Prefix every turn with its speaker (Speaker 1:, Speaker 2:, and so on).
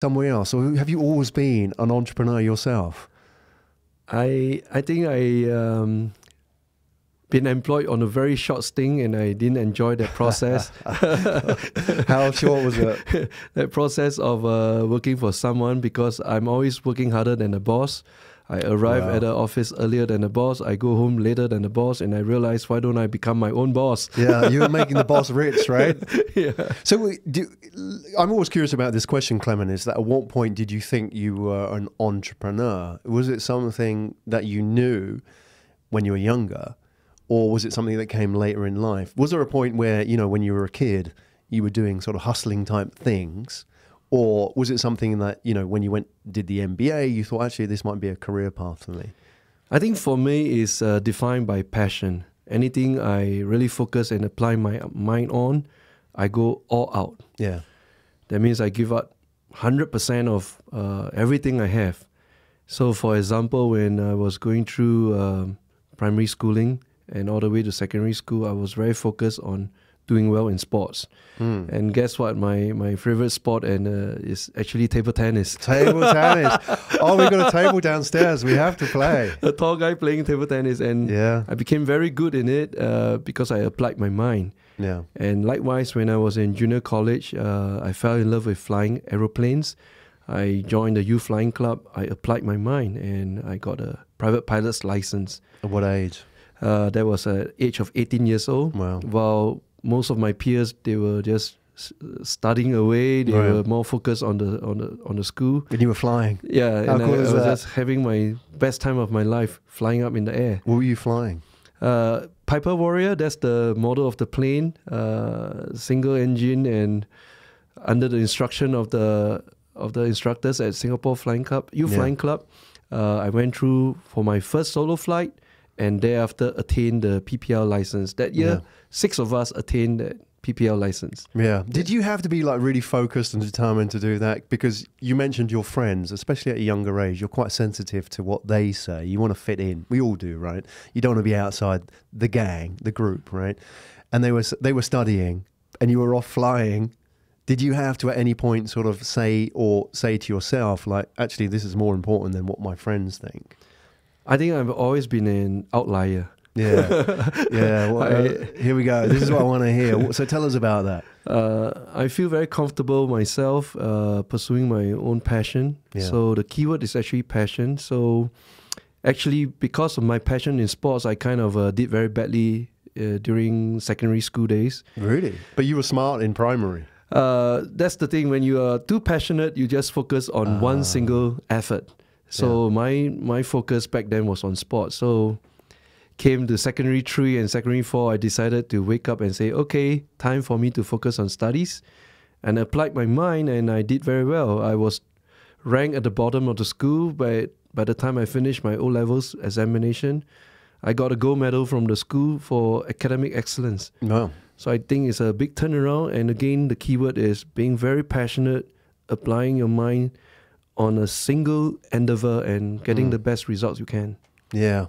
Speaker 1: somewhere else, or have you always been an entrepreneur yourself?
Speaker 2: I think I been employed on a very short stint, and I didn't enjoy that process.
Speaker 1: How short was it?
Speaker 2: That process of working for someone, because I'm always working harder than the boss. I arrive at the office earlier than the boss. I go home later than the boss, and I realize, why don't I become my own boss?
Speaker 1: Yeah, you were making the boss rich, right?
Speaker 2: Yeah.
Speaker 1: So I'm always curious about this question, Clemen, is that at what point did you think you were an entrepreneur? Was it something that you knew when you were younger, or was it something that came later in life? Was there a point where, you know, when you were a kid, you were doing sort of hustling type things? Or was it something that, you know, when you did the MBA, you thought, actually, this might be a career path for me?
Speaker 2: I think for me, it's defined by passion. Anything I really focus and apply my mind on, I go all out.
Speaker 1: Yeah.
Speaker 2: That means I give up 100% of everything I have. So, for example, when I was going through primary schooling and all the way to secondary school, I was very focused on doing well in sports. And guess what? My favorite sport is actually table tennis.
Speaker 1: Table tennis. Oh, we've got a table downstairs. We have to play.
Speaker 2: A tall guy playing table tennis. And
Speaker 1: yeah,
Speaker 2: I became very good in it because I applied my mind.
Speaker 1: Yeah.
Speaker 2: And likewise, when I was in junior college, I fell in love with flying aeroplanes. I joined the youth flying club. I applied my mind, and I got a private pilot's license.
Speaker 1: At what age?
Speaker 2: That was at the age of 18 years old.
Speaker 1: Wow.
Speaker 2: While most of my peers, they were just studying away. They were more focused on the school.
Speaker 1: And you were flying.
Speaker 2: Yeah,
Speaker 1: How
Speaker 2: and
Speaker 1: cool
Speaker 2: I
Speaker 1: is
Speaker 2: was
Speaker 1: that?
Speaker 2: just having my best time of my life, flying up in the air.
Speaker 1: What were you flying?
Speaker 2: Piper Warrior. That's the model of the plane. Single engine, and under the instruction of the instructors at Singapore Flying Club, Flying Club, I went through for my first solo flight, and thereafter attained the PPL license. That year, 6 of us attained that PPL license.
Speaker 1: Yeah. Did you have to be like really focused and determined to do that? Because you mentioned your friends, especially at a younger age, you're quite sensitive to what they say. You want to fit in. We all do, right? You don't want to be outside the gang, the group, right? And they were studying, and you were off flying. Did you have to at any point sort of say to yourself, like, actually, this is more important than what my friends think?
Speaker 2: I think I've always been an outlier.
Speaker 1: Yeah, yeah. Well, here we go. This is what I want to hear. So tell us about that.
Speaker 2: I feel very comfortable myself pursuing my own passion.
Speaker 1: Yeah.
Speaker 2: So the keyword is actually passion. So actually, because of my passion in sports, I kind of did very badly during secondary school days.
Speaker 1: Really? But you were smart in primary.
Speaker 2: That's the thing. When you are too passionate, you just focus on one single effort. So my focus back then was on sports. So came to secondary 3 and secondary 4, I decided to wake up and say, okay, time for me to focus on studies. And I applied my mind, and I did very well. I was ranked at the bottom of the school, but by the time I finished my O-levels examination, I got a gold medal from the school for academic excellence.
Speaker 1: Wow.
Speaker 2: So I think it's a big turnaround. And again, the keyword is being very passionate, applying your mind on a single endeavor, and getting the best results you can.
Speaker 1: Yeah.